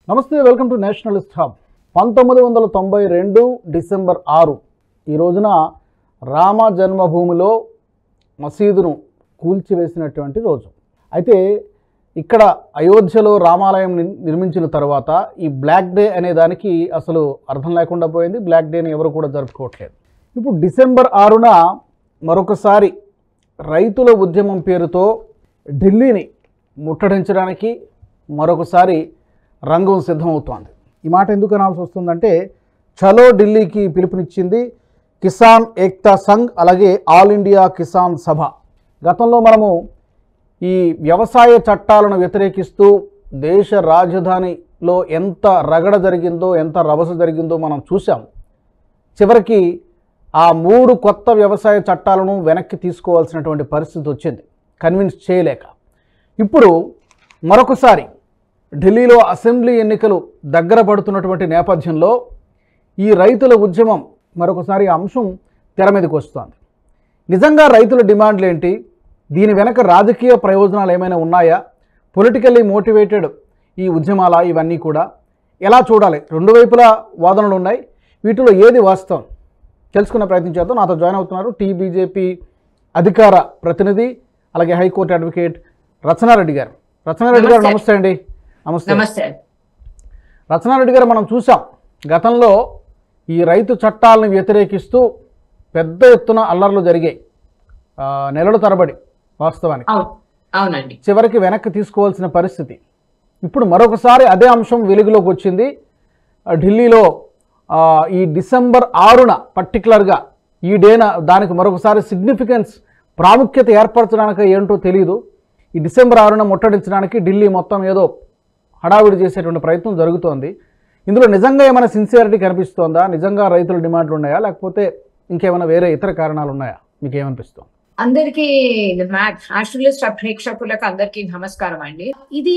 నమస్తే, welcome to Nationalist hub. 1992 December 6 ఈ రోజున రామ జన్మభూమిలో మసీదును కూల్చివేసినటువంటి రోజు. అయితే ఇక్కడ అయోధ్యలో రామాలయం నిర్మించిన తర్వాత ఈ బ్లాక్ డే అనే దానికి అసలు అర్థం లేకుండా పోయింది. బ్లాక్ డేని ఎవరు కూడా జరుపుకోవట్లేదు. ఇప్పుడు డిసెంబర్ 6న మరొకసారి రైతుల ఉద్యమం పేరుతో ఢిల్లీని ముట్టడించడానికి మరొకసారి రంగం సిద్ధమవుతోంది. ఈ మాట ఎందుకు అనాల్సి వస్తుందంటే, చలో ఢిల్లీకి పిలుపునిచ్చింది కిసాన్ ఏక్తా సంఘ్, అలాగే ఆల్ ఇండియా కిసాన్ సభ. గతంలో మనము ఈ వ్యవసాయ చట్టాలను వ్యతిరేకిస్తూ దేశ రాజధానిలో ఎంత రగడ జరిగిందో, ఎంత రభస జరిగిందో మనం చూసాం. చివరికి ఆ 3 కొత్త వ్యవసాయ చట్టాలను వెనక్కి తీసుకోవాల్సినటువంటి పరిస్థితి వచ్చింది, కన్విన్స్ చేయలేక. ఇప్పుడు మరొకసారి ఢిల్లీలో అసెంబ్లీ ఎన్నికలు దగ్గర పడుతున్నటువంటి నేపథ్యంలో ఈ రైతుల ఉద్యమం మరొకసారి అంశం తెర మీదకి వస్తుంది. నిజంగా రైతుల డిమాండ్లు ఏంటి? దీని వెనక రాజకీయ ప్రయోజనాలు ఏమైనా ఉన్నాయా? పొలిటికల్లీ మోటివేటెడ్ ఈ ఉద్యమాల? ఇవన్నీ కూడా ఎలా చూడాలి? రెండు వైపులా వాదనలు ఉన్నాయి. వీటిలో ఏది వాస్తవం తెలుసుకునే ప్రయత్నం చేద్దాం. నాతో జాయిన్ అవుతున్నారు టీబీజేపీ అధికార ప్రతినిధి, అలాగే హైకోర్టు అడ్వకేట్ రచనారెడ్డి గారు. రచనారెడ్డి గారు నమస్తే అండి. నమస్తే. రచనారెడ్డి గారు, మనం చూసాం గతంలో ఈ రైతు చట్టాలను వ్యతిరేకిస్తూ పెద్ద ఎత్తున అల్లర్లు జరిగాయి, నెలల తరబడి. వాస్తవానికి అవునండి, చివరికి వెనక్కి తీసుకోవాల్సిన పరిస్థితి. ఇప్పుడు మరొకసారి అదే అంశం వెలుగులోకి వచ్చింది. ఢిల్లీలో ఈ డిసెంబర్ 6న పర్టికులర్గా ఈ డేన దానికి మరొకసారి సిగ్నిఫికెన్స్, ప్రాముఖ్యత ఏర్పరచడానికి ఏంటో తెలియదు. ఈ డిసెంబర్ 6న ముట్టడించడానికి ఢిల్లీ మొత్తం ఏదో హడావిడి చేసేటువంటి ప్రయత్నం జరుగుతోంది. ఇందులో నిజంగా ఏమైనా సిన్సియారిటీ కనిపిస్తోందా? నిజంగా రైతుల డిమాండ్లు ఉన్నాయా, లేకపోతే ఇంకేమైనా వేరే ఇతర కారణాలు ఉన్నాయా? మీకు ఏమనిపిస్తుంది? అందరికీ నేషనలిస్ట్ ప్రేక్షకులకు అందరికీ నమస్కారం అండి. ఇది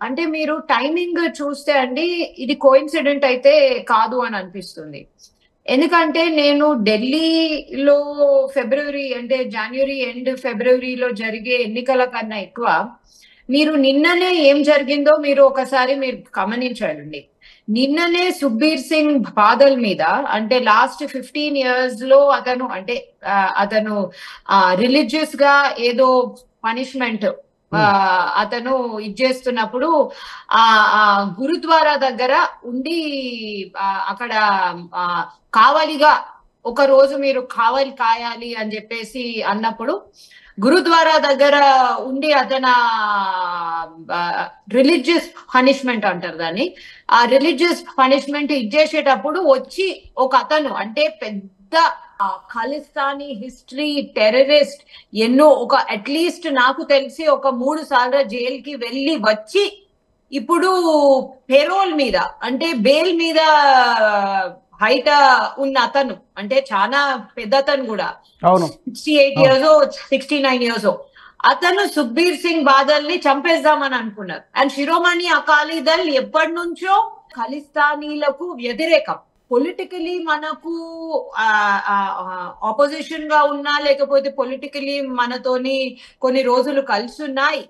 అంటే మీరు టైమింగ్ చూస్తే అండి, ఇది కోఇన్సిడెంట్ అయితే కాదు అని అనిపిస్తుంది. ఎందుకంటే నేను ఢిల్లీలో ఫిబ్రవరి అంటే జనవరి ఎండ్ ఫిబ్రవరిలో జరిగే ఎన్నికల కన్నా ఎక్కువ మీరు నిన్ననే ఏం జరిగిందో మీరు ఒకసారి మీరు గమనించాలండి. నిన్ననే సుఖ్బీర్ సింగ్ బాదల్ మీద, అంటే లాస్ట్ 15 years లో అతను రిలీజియస్ గా ఏదో పనిష్మెంట్ అతను ఇచ్చేస్తున్నప్పుడు ఆ గురుద్వారా దగ్గర ఉండి అక్కడ కావలిగా ఒక రోజు మీరు కావలి కాయాలి అని చెప్పేసి అన్నప్పుడు గురుద్వారా దగ్గర ఉండి అతను రిలీజియస్ పనిష్మెంట్ అంటారు దాన్ని, ఆ రిలీజియస్ పనిష్మెంట్ ఇచ్చేసేటప్పుడు వచ్చి ఒక అతను, అంటే పెద్ద ఖలిస్తానీ హిస్టరీ టెర్రరిస్ట్, ఎన్నో అట్లీస్ట్ నాకు తెలిసి 3 సార్లు జైలుకి వెళ్ళి వచ్చి ఇప్పుడు పెరోల్ మీద, అంటే బెయిల్ మీద బయట ఉన్న అతను, అంటే చాలా పెద్ద అతను కూడా, 68 years 69 years అతను సుఖ్బీర్ సింగ్ బాదల్ ని చంపేద్దామని అనుకున్నారు. అండ్ శిరోమణి అకాలీ దళ్ ఎప్పటి నుంచో ఖలిస్తానీలకు వ్యతిరేకం. పొలిటికలీ మనకు ఆపోజిషన్ గా ఉన్నా, లేకపోతే పొలిటికలీ మనతోని కొన్ని రోజులు కలిసి ఉన్నాయి,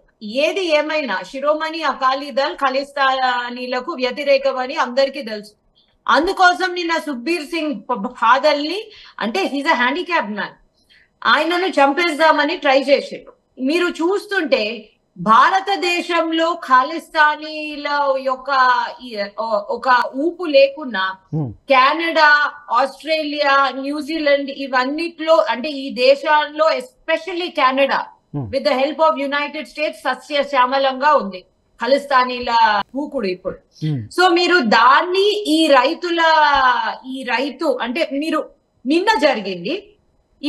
ఏది ఏమైనా శిరోమణి అకాలీ దళ్ ఖలిస్తానీలకు వ్యతిరేకం అని అందరికీ తెలుసు. అందుకోసం నిన్న సుఖ్బీర్ సింగ్ బాదల్ ని, అంటే హీజ్ అ హ్యాండిక్యాప్ మ్యాన్, ఆయనను చంపేద్దామని ట్రై చేసాడు. మీరు చూస్తుంటే భారతదేశంలో ఖాలిస్తానీల యొక్క ఒక ఊపు లేకున్నా కెనడా, ఆస్ట్రేలియా, న్యూజిలాండ్ ఇవన్నిట్లో, అంటే ఈ దేశాల్లో especially Canada with the help of United states సస్యశ్యామలంగా ఉంది ఖలిస్తానీల ఊకుడు ఇప్పుడు. సో మీరు దాన్ని ఈ రైతు అంటే మీరు నిన్న జరిగింది,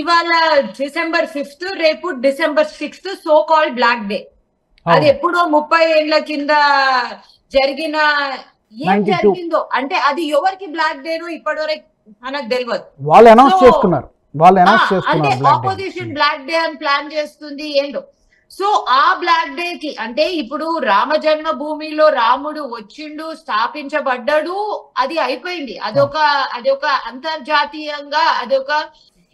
ఇవాళ December 5th, రేపు December 6th so called black day. అది ఎప్పుడో 30 ఏళ్ల కింద జరిగిన ఏం జరిగిందో, అంటే అది ఎవరికి బ్లాక్ డేనో ఇప్పటివరకు మనకు తెలియదు. అంటే ఆపోజిషన్ బ్లాక్ డే అని ప్లాన్ చేస్తుంది ఏంటో. సో ఆ బ్లాక్ డే కి, అంటే ఇప్పుడు రామ జన్మభూమిలో రాముడు వచ్చిండు, స్థాపించబడ్డాడు, అది అయిపోయింది. అదొక అంతర్జాతీయంగా అదొక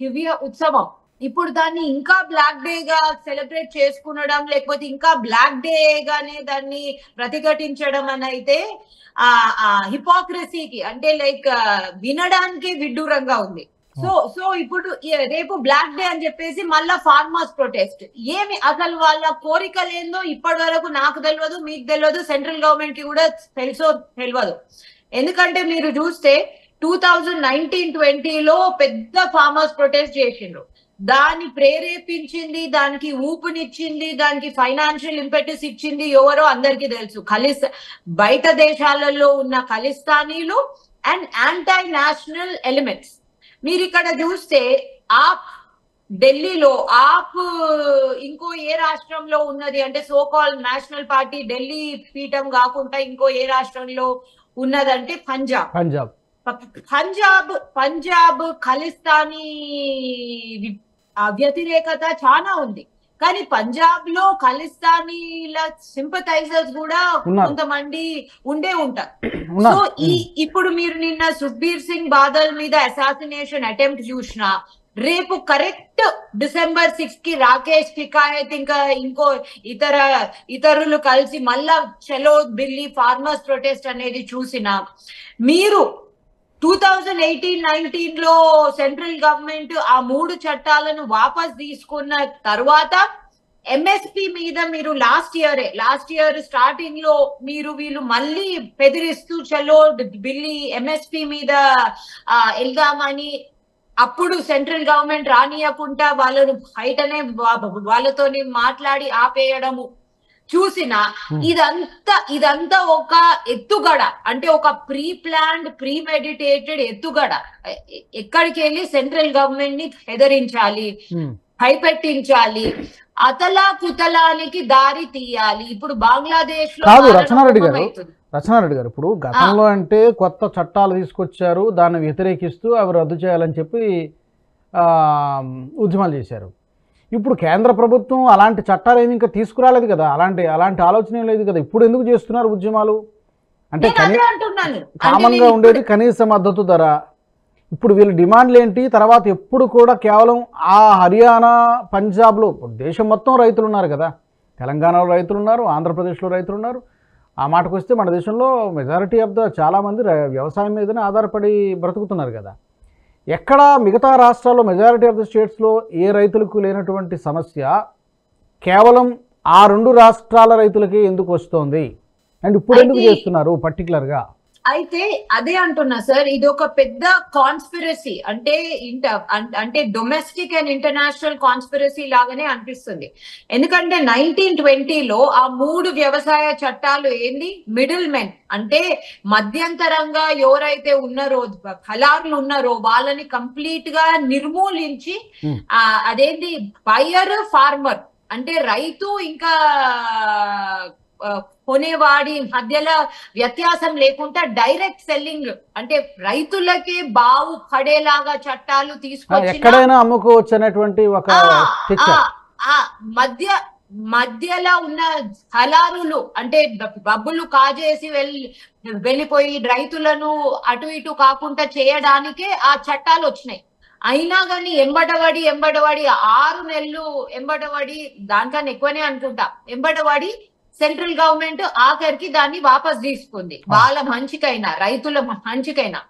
దివ్య ఉత్సవం. ఇప్పుడు దాన్ని ఇంకా బ్లాక్ డే గా సెలబ్రేట్ చేసుకునడం, లేకపోతే ఇంకా బ్లాక్ డే గానే దాన్ని ప్రతిఘటించడం అని అయితే హిపోక్రసీకి అంటే లైక్ వినడానికి విడ్డూరంగా ఉంది. సో ఇప్పుడు రేపు బ్లాక్ డే అని చెప్పేసి మళ్ళా ఫార్మర్స్ ప్రొటెస్ట్. ఏమి అసలు వాళ్ళ కోరికలు ఏందో ఇప్పటి వరకు నాకు తెలియదు, మీకు తెలియదు, సెంట్రల్ గవర్నమెంట్ కి కూడా తెలుసో తెలియదు. ఎందుకంటే మీరు చూస్తే 2019-20లో పెద్ద ఫార్మర్స్ ప్రొటెస్ట్ చేసిండ్రు. దాన్ని ప్రేరేపించింది, దానికి ఊపునిచ్చింది, దానికి ఫైనాన్షియల్ ఇంపెటస్ ఇచ్చింది ఎవరో అందరికీ తెలుసు. బయట దేశాలలో ఉన్న ఖలిస్తానీలు అండ్ యాంటీ నేషనల్ ఎలిమెంట్స్. మీరు ఇక్కడ చూస్తే ఆప్ ఢిల్లీలో, ఆప్ ఇంకో ఏ రాష్ట్రంలో ఉన్నది అంటే so call national party Delhi పీఠం కాకుండా ఇంకో ఏ రాష్ట్రంలో ఉన్నదంటే పంజాబ్ ఖలిస్తానీ వ్యతిరేకత చాలా ఉంది. కానీ పంజాబ్ లో ఖలిస్తానీల సింపథైజర్స్ కూడా కొంతమంది ఉండే ఉంటారు. సో ఇప్పుడు మీరు నిన్న సుఖ్బీర్ సింగ్ బాదల్ మీద అసాసినేషన్ అటెంప్ట్ చూసినా, రేపు కరెక్ట్ December 6 కి రాకేష్ టికాయత్ ఇంకా ఇంకో ఇతరులు కలిసి మళ్ళా చలో ఢిల్లీ ఫార్మర్స్ ప్రొటెస్ట్ అనేది చూసినా, మీరు 2018-19లో సెంట్రల్ గవర్నమెంట్ ఆ 3 చట్టాలను వాపస్ తీసుకున్న తర్వాత ఎంఎస్పి మీద మీరు లాస్ట్ ఇయర్ స్టార్టింగ్ లో వీళ్ళు మళ్ళీ బెదిరిస్తూ చలో ఢిల్లీ ఎంఎస్పి మీద వెళ్దామని, అప్పుడు సెంట్రల్ గవర్నమెంట్ రానియకుండా వాళ్ళను బయటనే వాళ్ళతోని మాట్లాడి ఆపేయడము చూసినా, ఇదంతా ఒక ఎత్తుగడ, అంటే ఒక ప్రీ మెడిటేటెడ్ ఎత్తుగడ. ఎక్కడికి వెళ్ళి సెంట్రల్ గవర్నమెంట్ ని హెదరించాలి, భయపెట్టించాలి, అతలా కుతలానికి దారి తీయాలి. ఇప్పుడు బంగ్లాదేశ్ లో రచనారెడ్డి గారు ఇప్పుడు గతంలో అంటే కొత్త చట్టాలు తీసుకొచ్చారు, దాన్ని వ్యతిరేకిస్తూ అవి రద్దు చేయాలని చెప్పి ఉద్యమాలు చేశారు. ఇప్పుడు కేంద్ర ప్రభుత్వం అలాంటి చట్టాలు ఏమి ఇంకా తీసుకురాలేదు కదా, అలాంటి ఆలోచన లేదు కదా. ఇప్పుడు ఎందుకు చేస్తున్నారు ఉద్యమాలు? అంటే కామన్గా ఉండేది కనీస మద్దతు ధర. ఇప్పుడు వీళ్ళ డిమాండ్లు ఏంటి? తర్వాత ఎప్పుడు కూడా కేవలం ఆ హర్యానా, పంజాబ్లో దేశం మొత్తం రైతులు ఉన్నారు కదా, తెలంగాణలో రైతులు ఉన్నారు, ఆంధ్రప్రదేశ్లో రైతులు ఉన్నారు. ఆ మాటకు వస్తే మన దేశంలో మెజారిటీ ఆఫ్ చాలామంది వ్యవసాయం మీదనే ఆధారపడి బ్రతుకుతున్నారు కదా. ఎక్కడ మిగతా రాష్ట్రాల్లో మెజారిటీ ఆఫ్ ద స్టేట్స్లో ఏ రైతులకు లేనటువంటి సమస్య కేవలం ఆ 2 రాష్ట్రాల రైతులకి ఎందుకు వస్తుంది? అండ్ ఇప్పుడు ఎందుకు చేస్తున్నారు పర్టికులర్గా? అయితే అదే అంటున్నా సార్, ఇది ఒక పెద్ద కాన్స్పిరసీ, అంటే డొమెస్టిక్ అండ్ ఇంటర్నేషనల్ కాన్స్పిరసీ లాగానే అనిపిస్తుంది. ఎందుకంటే 1920లో ఆ 3 వ్యవసాయ చట్టాలు ఏంది, మిడిల్ మెన్ అంటే మధ్యంతరంగా ఎవరైతే ఉన్నారో ఖలార్లు ఉన్నారో వాళ్ళని కంప్లీట్ గా నిర్మూలించి, అదేంటి బయర్ ఫార్మర్ అంటే రైతు ఇంకా కొనేవాడి మధ్యలో వ్యత్యాసం లేకుండా డైరెక్ట్ సెల్లింగ్ అంటే రైతులకే బావు పడేలాగా చట్టాలు తీసుకొచ్చి ఎక్కడైనా అమ్ముకోవచ్చు అనేటువంటి ఒక మధ్యలో ఉన్న హలారులు అంటే డబ్బులు కాజేసి వెళ్ళిపోయి రైతులను అటు ఇటు కాకుండా చేయడానికే ఆ చట్టాలు వచ్చినాయి. అయినా కానీ ఎంబడబడి 6 నెలలు ఎంబడబడి, దానికన్నా ఎక్కువనే అనుకుంటా, ఎంబడబడి సెంట్రల్ గవర్నమెంట్ ఆఖరికి దాన్ని వాపస్ తీసుకుంది, వాళ్ళ మంచికైనా రైతుల మంచికైనా.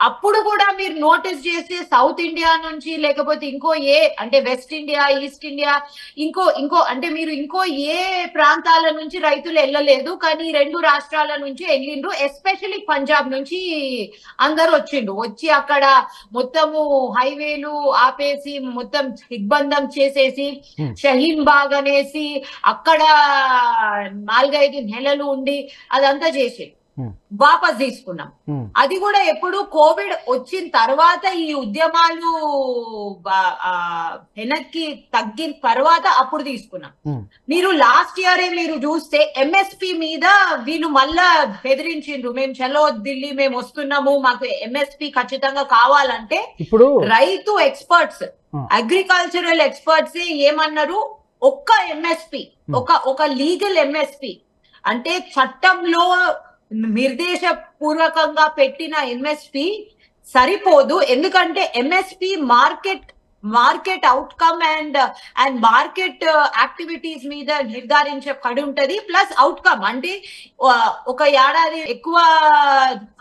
అప్పుడు కూడా మీరు నోటీస్ చేస్తే సౌత్ ఇండియా నుంచి లేకపోతే ఇంకో అంటే వెస్ట్ ఇండియా, ఈస్ట్ ఇండియా, ఇంకో అంటే మీరు ఇంకో ఏ ప్రాంతాల నుంచి రైతులు వెళ్ళలేదు, కానీ 2 రాష్ట్రాల నుంచి వెళ్ళిండ్రు. ఎస్పెషల్లీ పంజాబ్ నుంచి అందరు వచ్చి అక్కడ మొత్తము హైవేలు ఆపేసి మొత్తం దిగ్బంధం చేసేసి షహీన్ బాగ్ అనేసి అక్కడ 4-5 నెలలు ఉండి అదంతా చేసి వాపస్ తీసుకున్నాం. అది కూడా ఎప్పుడు కోవిడ్ వచ్చిన తర్వాత ఈ ఉద్యమాలు వెనక్కి తగ్గిన తర్వాత అప్పుడు తీసుకున్నాం. మీరు లాస్ట్ ఇయరే మీరు చూస్తే ఎంఎస్పి మీద వీళ్ళు మళ్ళా బెదిరించిండ్రు, మేము చలో ఢిల్లీ మేము వస్తున్నాము, మాకు ఎంఎస్పి ఖచ్చితంగా కావాలంటే. ఇప్పుడు రైతు ఎక్స్పర్ట్స్, అగ్రికల్చరల్ ఎక్స్పర్ట్స్ ఏమన్నారు, ఒక్క ఎంఎస్పి, ఒక లీగల్ ఎంఎస్పి అంటే చట్టంలో నిర్దేశపూర్వకంగా పెట్టిన ఎంఎస్పి సరిపోదు. ఎందుకంటే MSP market market outcome and market activities మీద నిర్ధారించబడి ఉంటది. ప్లస్ అవుట్కమ్ అంటే ఒక ఏడాది ఎక్కువ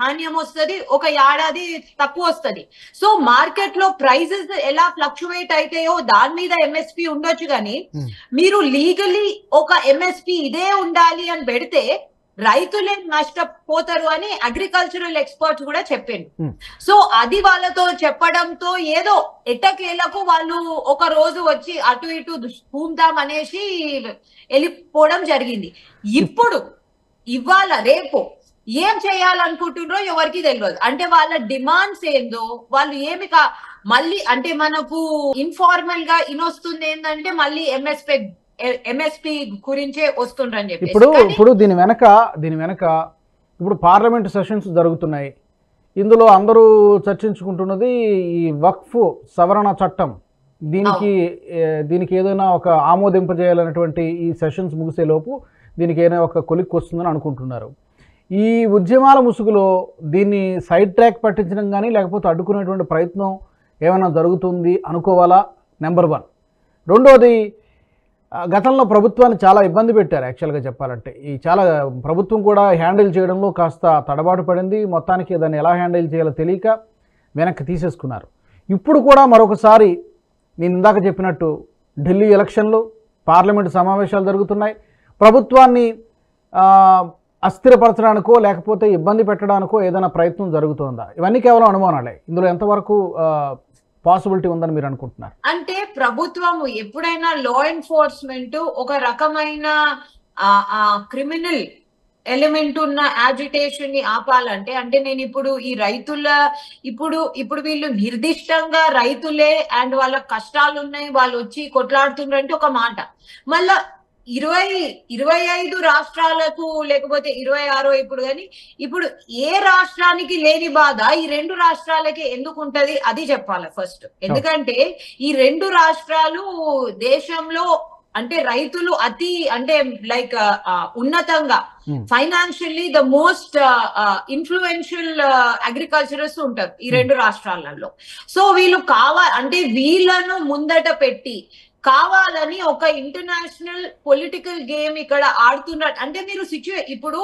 ధాన్యం వస్తుంది, ఒక ఏడాది తక్కువ వస్తుంది. సో మార్కెట్ లో ప్రైజెస్ ఎలా ఫ్లక్చువేట్ అయితాయో దాని మీద ఎంఎస్పి ఉండొచ్చు, కానీ మీరు లీగలీ ఒక ఎంఎస్పి ఇదే ఉండాలి అని పెడితే రైతులే నష్టపోతారు అని అగ్రికల్చరల్ ఎక్స్పర్ట్స్ కూడా చెప్పిండు. సో అది వాళ్ళతో చెప్పడంతో ఏదో ఎట్టకేలకు వాళ్ళు ఒక రోజు వచ్చి అటు ఇటు పూందాం అనేసి వెళ్ళిపోవడం జరిగింది. ఇప్పుడు ఇవాళ రేపు ఏం చేయాలనుకుంటుండ్రో ఎవరికి తెలియదు. అంటే వాళ్ళ డిమాండ్స్ ఏందో వాళ్ళు ఏమి మళ్ళీ అంటే మనకు ఇన్ఫార్మల్ గా ఇనొస్తుంది ఏంటంటే మళ్ళీ ఎంఎస్పి గురించే వస్తుండ్రని చెప్పి. ఇప్పుడు దీని వెనక ఇప్పుడు పార్లమెంట్ సెషన్స్ జరుగుతున్నాయి. ఇందులో అందరూ చర్చించుకుంటున్నది ఈ వక్ఫ్ సవరణ చట్టం. దీనికి ఏదైనా ఒక ఆమోదింపజేయాలనేటువంటి ఈ సెషన్స్ ముగిసేలోపు దీనికి ఏదైనా ఒక కొలిక్కి వస్తుందని అనుకుంటున్నారు. ఈ ఉద్యమాల ముసుగులో దీన్ని సైడ్ ట్రాక్ పట్టించడం కానీ లేకపోతే అడ్డుకునేటువంటి ప్రయత్నం ఏమైనా జరుగుతుంది అనుకోవాలా? నెంబర్ 1. రెండోది, గతంలో ప్రభుత్వాన్ని చాలా ఇబ్బంది పెట్టారు. యాక్చువల్గా చెప్పాలంటే చాలా ప్రభుత్వం కూడా హ్యాండిల్ చేయడంలో కాస్త తడబాటు పడింది. మొత్తానికి దాన్ని ఎలా హ్యాండిల్ చేయాలో తెలియక వెనక్కి తీసేసుకున్నారు. ఇప్పుడు కూడా మరొకసారి నేను ఇందాక చెప్పినట్టు ఢిల్లీ ఎలక్షన్లు, పార్లమెంటు సమావేశాలు జరుగుతున్నాయి. ప్రభుత్వాన్ని అస్థిరపరచడానికో లేకపోతే ఇబ్బంది పెట్టడానికో ఏదైనా ప్రయత్నం జరుగుతుందా? ఇవన్నీ కేవలం అనుమానాలే. ఇందులో ఎంతవరకు పాసిబిలిటీ ఉందని మీరు అనుకుంటున్నారు? అంటే ప్రభుత్వం ఎప్పుడైనా లా ఎన్ఫోర్స్మెంట్ ఒక రకమైన క్రిమినల్ ఎలిమెంట్ ఉన్న యాజిటేషన్ ని ఆపాలంటే, అంటే నేను ఇప్పుడు ఈ రైతుల ఇప్పుడు వీళ్ళు నిర్దిష్టంగా రైతులే అండ్ వాళ్ళ కష్టాలు ఉన్నాయి, వాళ్ళు వచ్చి కొట్లాడుతున్నారంటే ఒక మాట. మళ్ళా 25 రాష్ట్రాలకు లేకపోతే 26 ఇప్పుడు కానీ ఇప్పుడు ఏ రాష్ట్రానికి లేని బాధ ఈ 2 రాష్ట్రాలకి ఎందుకు ఉంటది అది చెప్పాలి ఫస్ట్. ఎందుకంటే ఈ 2 రాష్ట్రాలు దేశంలో అంటే రైతులు అంటే లైక్ ఉన్నతంగా ఫైనాన్షియల్లీ ద మోస్ట్ ఇన్ఫ్లుయెన్షియల్ అగ్రికల్చరర్స్ ఉంటారు ఈ 2 రాష్ట్రాలలో. సో వీళ్ళు అంటే వీళ్ళను ముందట పెట్టి కావాలని ఒక ఇంటర్నేషనల్ పొలిటికల్ గేమ్ ఇక్కడ ఆడుతున్నారు. అంటే మీరు ఇప్పుడు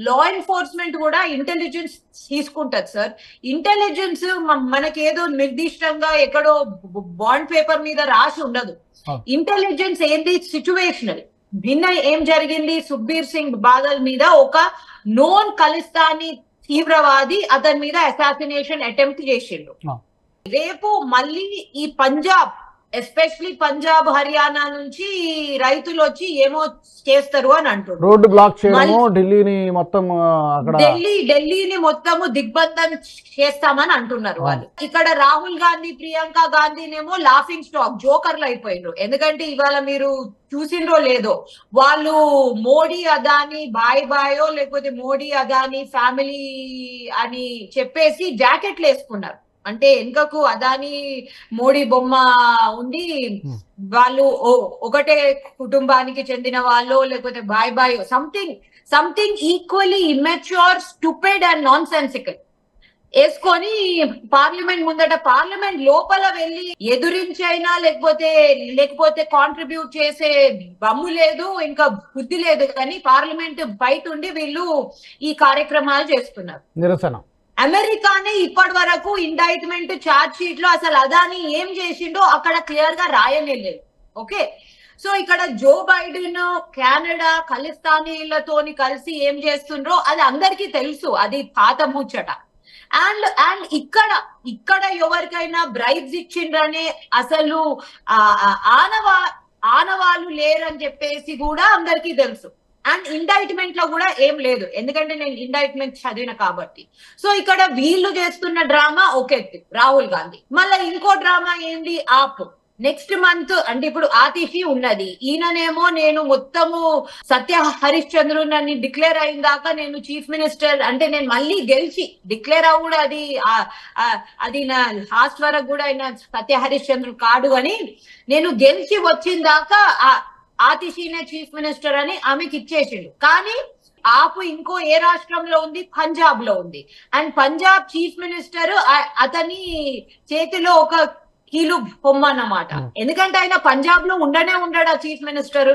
లా ఎన్ఫోర్స్మెంట్ కూడా ఇంటెలిజెన్స్ తీసుకుంటది సార్. ఇంటెలిజెన్స్ మనకేదో నిర్దిష్టంగా ఎక్కడో బాండ్ పేపర్ మీద రాసి ఉండదు. ఇంటెలిజెన్స్ ఏంది? సిచ్యువేషనల్. నిన్న ఏం జరిగింది? సుఖ్బీర్ సింగ్ బాదల్ మీద ఒక నోన్ ఖలిస్తానీ తీవ్రవాది అతని మీద అసాసినేషన్ అటెంప్ట్ చేసిండు. రేపు మళ్ళీ ఈ పంజాబ్, ఎస్పెషలీ పంజాబ్ హర్యానా నుంచి రైతులు వచ్చి ఏమో చేస్తారు అని అంటున్నారు. రోడ్డు బ్లాక్ చేయడము, ఢిల్లీని మొత్తము దిగ్బంధం చేస్తామని అంటున్నారు వాళ్ళు. ఇక్కడ రాహుల్ గాంధీ, ప్రియాంక గాంధీనేమో లాఫింగ్ స్టాక్, జోకర్లు అయిపోయినారు. ఎందుకంటే ఇవాళ మీరు చూసిండ్రో లేదో వాళ్ళు మోడీ అదానీ బాయో లేకపోతే మోడీ అదానీ ఫ్యామిలీ అని చెప్పేసి జాకెట్లు వేసుకున్నారు. అంటే వెనుకకు అదాని మోడీ బొమ్మ ఉండి వాళ్ళు ఒకటే కుటుంబానికి చెందిన వాళ్ళు లేకపోతే boy something equally immature, stupid and nonsensical వేసుకొని పార్లమెంట్ లోపల వెళ్ళి ఎదురించైనా లేకపోతే కాంట్రిబ్యూట్ చేసే బమ్ము లేదు, ఇంకా బుద్ధి లేదు. కానీ పార్లమెంట్ బయట ఉండి వీళ్ళు ఈ కార్యక్రమాలు చేస్తున్నారు. నిరసన. అమెరికానే ఇప్పటి వరకు ఇండైట్మెంట్ ఛార్జ్ షీట్ లో అసలు అదాని ఏం చేసిండో అక్కడ క్లియర్ గా రాయలేదు. ఓకే, సో ఇక్కడ జో బైడెన్ కెనడా ఖలిస్తానీలతోని కలిసి ఏం చేస్తుండ్రో అది అందరికీ తెలుసు, అది పాత ముచ్చట. అండ్ ఇక్కడ ఎవరికైనా బ్రైబ్స్ ఇచ్చిండ్రనే అసలు ఆనవాళ్ళు లేరని చెప్పేసి కూడా అందరికీ తెలుసు. అండ్ ఇండైట్మెంట్ లో కూడా ఏం లేదు, ఎందుకంటే నేను ఇండైట్మెంట్ చదివిన కాబట్టి. సో ఇక్కడ వీళ్ళు చేస్తున్న డ్రామా ఒకే రాహుల్ గాంధీ. మళ్ళీ ఇంకో డ్రామా ఏంది? నెక్స్ట్ మంత్ అంటే ఇప్పుడు ఆతిషి ఉన్నది, ఈయననేమో నేను మొత్తము సత్య హరిశ్చంద్రు నన్ను డిక్లేర్ అయిన దాకా నేను చీఫ్ మినిస్టర్ అంటే నేను మళ్ళీ గెలిచి డిక్లేర్ అవ్వ కూడా అది నా లాస్ట్ వరకు కూడా ఆయన సత్య హరిశ్చంద్రు కాడు అని నేను గెలిచి వచ్చిన దాకా ఆతిషినే చీఫ్ మినిస్టర్ అని ఆమెకి ఇచ్చేసిండు. కానీ ఇంకో ఏ రాష్ట్రంలో ఉంది? పంజాబ్ లో ఉంది. అండ్ పంజాబ్ చీఫ్ మినిస్టర్ అతని చేతిలో ఒక కీలు పొమ్మన్నమాట. ఎందుకంటే ఆయన పంజాబ్ లో ఉండడా చీఫ్ మినిస్టర్,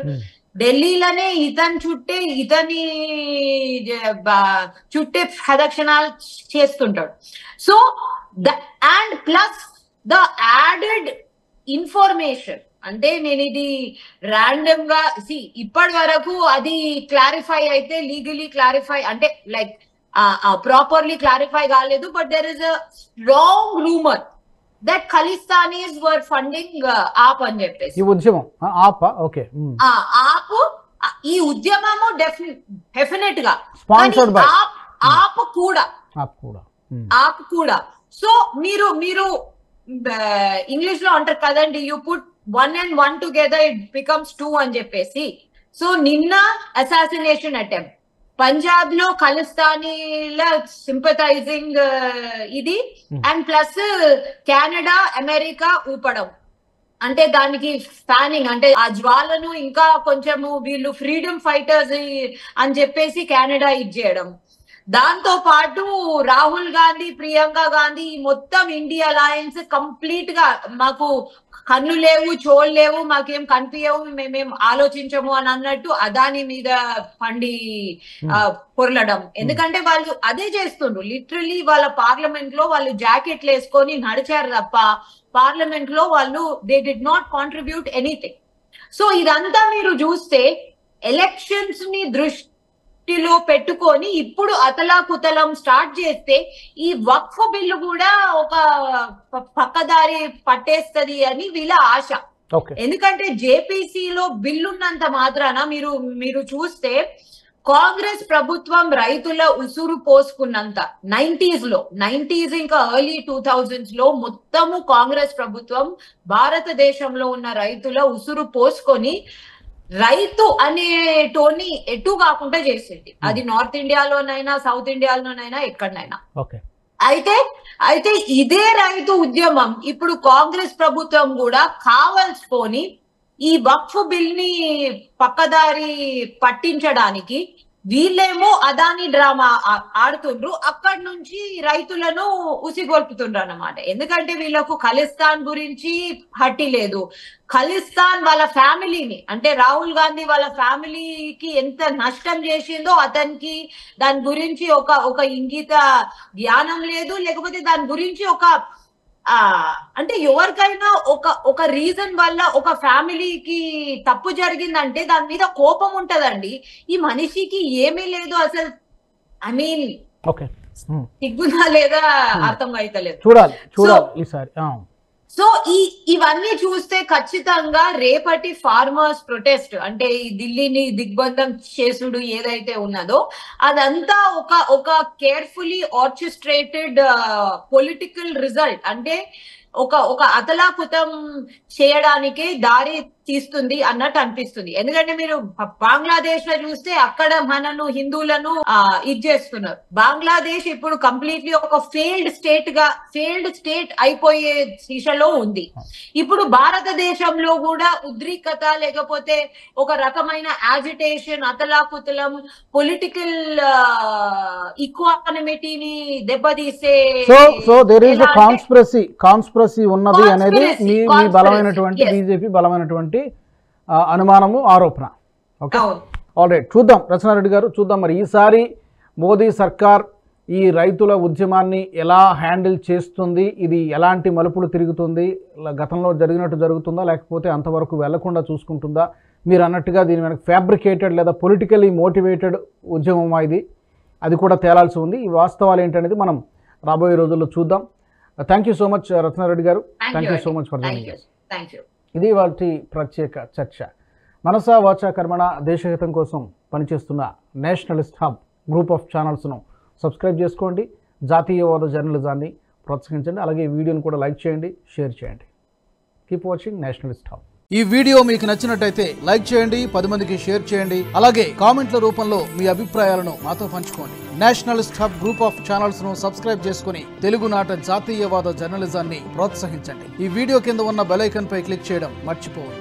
ఢిల్లీలోనే ఇతని చుట్టే ప్రదక్షిణాలు చేస్తుంటాడు. So and plus the added information, అంటే నేను ఇది ర్యాండమ్ గా ఇప్పటి వరకు అది క్లారిఫై అయితే, లీగలీ క్లారిఫై అంటే లైక్ ప్రాపర్లీ క్లారిఫై కాలేదు, but there is a strong rumour that Khalistanis were funding AAP అని చెప్పేసి. ఈ ఉద్యమం ఆప్ ఓకే ఆప్ ఈ ఉద్యమము డెఫినెట్ గా స్పాన్సర్డ్ బై ఆప్ కూడా. సో మీరు ఇంగ్లీష్ లో అంటారు కదండి, you put 1 and 1 together it becomes 2 అని చెప్పేసి. సో నిన్న అసాసినేషన్ అటెంప్ట్ పంజాబ్ లో ఖలిస్తానీల సింపథైజింగ్ ఇది, అండ్ ప్లస్ కెనడా అమెరికా ఊపడం, అంటే దానికి ఫ్యానింగ్, అంటే ఆ జ్వాలను ఇంకా కొంచెము వీళ్ళు ఫ్రీడమ్ ఫైటర్స్ అని చెప్పేసి కెనడా ఇచ్చేయడం. దాంతో పాటు రాహుల్ గాంధీ, ప్రియాంక గాంధీ, మొత్తం ఇండియా అలయన్స్ కంప్లీట్ గా మాకు కన్ను లేవు, చోళ్ళు లేవు, మాకేం కనిపించవు, మేమేం ఆలోచించము అని అన్నట్టు అదాని మీద పండి పొరలడం. ఎందుకంటే వాళ్ళు అదే చేస్తుండ్రు, లిటరలీ వాళ్ళ పార్లమెంట్ లో వాళ్ళు జాకెట్లు వేసుకొని నడిచారు తప్ప పార్లమెంట్ లో వాళ్ళు they did not contribute anything. So ఇదంతా మీరు చూస్తే ఎలక్షన్స్ ని దృష్టిలో పెట్టుకొని ఇప్పుడు అతలాకుతలం స్టార్ట్ చేస్తే ఈ వక్ఫ్ బిల్లు కూడా ఒక పక్కదారి పట్టేస్తది అని వీళ్ళ ఆశ. ఎందుకంటే జేపీసీలో బిల్లున్నంత మాత్రాన మీరు చూస్తే కాంగ్రెస్ ప్రభుత్వం రైతుల ఉసురు పోసుకున్నంత 90s ఇంకా ఎర్లీ 2000s లో మొత్తము కాంగ్రెస్ ప్రభుత్వం భారతదేశంలో ఉన్న రైతుల ఉసురు పోసుకొని రైతు అనే టోని ఎటు కాకుండా చేసింది. అది నార్త్ ఇండియాలోనైనా సౌత్ ఇండియాలోనైనా ఎక్కడనైనా. అయితే ఇదే రైతు ఉద్యమం ఇప్పుడు కాంగ్రెస్ ప్రభుత్వం కూడా కావాల్సుకొని ఈ వక్ఫ్ బిల్ ని పక్కదారి పట్టించడానికి వీళ్ళేమో అదాని డ్రామా ఆడుతుండ్రు, అక్కడి నుంచి రైతులను ఉసిగొల్పుతుండ్రు అన్నమాట. ఎందుకంటే వీళ్ళకు ఖలిస్తాన్ గురించి హట్టి లేదు. ఖలిస్తాన్ వాళ్ళ ఫ్యామిలీని, అంటే రాహుల్ గాంధీ వాళ్ళ ఫ్యామిలీకి ఎంత నష్టం చేసిందో అతనికి దాని గురించి ఒక ఇంగిత జ్ఞానం లేదు, లేకపోతే దాని గురించి అంటే ఎవరికైనా ఒక రీజన్ వల్ల ఒక ఫ్యామిలీకి తప్పు జరిగిందంటే దాని మీద కోపం ఉంటదండి. ఈ మనిషికి ఏమీ లేదు అసలు. ఐ మీన్ సిగ్గునా లేదా అర్థం అయితలేదు. సో ఇవన్నీ చూస్తే ఖచ్చితంగా రేపటి ఫార్మర్స్ ప్రొటెస్ట్, అంటే ఈ ఢిల్లీని దిగ్బంధం చేసుడు ఏదైతే ఉన్నదో అదంతా ఒక కేర్ఫుల్లీ ఆర్కెస్ట్రేటెడ్ పొలిటికల్ రిజల్ట్, అంటే ఒక అతలాకుతం చేయడానికే దారి తీస్తుంది అన్నట్టు అనిపిస్తుంది. ఎందుకంటే మీరు బంగ్లాదేశ్ లో చూస్తే అక్కడ మనను హిందువులను ఇది చేస్తున్నారు. బంగ్లాదేశ్ ఇప్పుడు కంప్లీట్లీ ఒక ఫెయిల్డ్ స్టేట్ అయిపోయే దిశలో ఉంది. ఇప్పుడు భారతదేశంలో కూడా ఉద్రిక్తత, లేకపోతే ఒక రకమైన యాజిటేషన్, అతలాకుతలం, పొలిటికల్ ఈక్వానిమిటీని దెబ్బతీసే కాన్స్పిరసీ ఉన్నది అనేది మీ బలమైనటువంటి బీజేపీ బలమైనటువంటి అనుమానము, ఆరోపణ. ఓకే, ఆల్ రైట్, చూద్దాం రచనారెడ్డి గారు, చూద్దాం మరి ఈసారి మోదీ సర్కార్ ఈ రైతుల ఉద్యమాన్ని ఎలా హ్యాండిల్ చేస్తుంది, ఇది ఎలాంటి మలుపులు తిరుగుతుంది, గతంలో జరిగినట్టు జరుగుతుందా లేకపోతే అంతవరకు వెళ్లకుండా చూసుకుంటుందా, మీరు అన్నట్టుగా దీని వెనక ఫ్యాబ్రికేటెడ్ లేదా పొలిటికలీ మోటివేటెడ్ ఉద్యమమా ఇది, అది కూడా తేలాల్సి ఉంది. ఈ వాస్తవాలు ఏంటనేది మనం రాబోయే రోజుల్లో చూద్దాం. Thank you so much Ratnareddy గారు, thank you so much for joining us. ఇది వాటి ప్రత్యేక చర్చ. మనసా వాచా కర్మణ దేశహితం కోసం పనిచేస్తున్న నేషనలిస్ట్ హబ్ గ్రూప్ ఆఫ్ ఛానల్స్ను సబ్స్క్రైబ్ చేసుకోండి, జాతీయవాద జర్నలిజాన్ని ప్రోత్సహించండి, అలాగే ఈ వీడియోని కూడా లైక్ చేయండి, షేర్ చేయండి. Keep watching Nationalist hub. ఈ వీడియో మీకు నచ్చినట్టయితే లైక్ చేయండి, 10 మందికి షేర్ చేయండి, అలాగే కామెంట్ల రూపంలో మీ అభిప్రాయాలను మాతో పంచుకోండి. Nationalist hub group of channels ను సబ్స్క్రైబ్ చేసుకుని తెలుగునాట జాతీయవాద జర్నలిజాన్ని ప్రోత్సహించండి. ఈ వీడియో కింద ఉన్న బెల్ ఐకాన్ పై క్లిక్ చేయడం మర్చిపోవద్దు.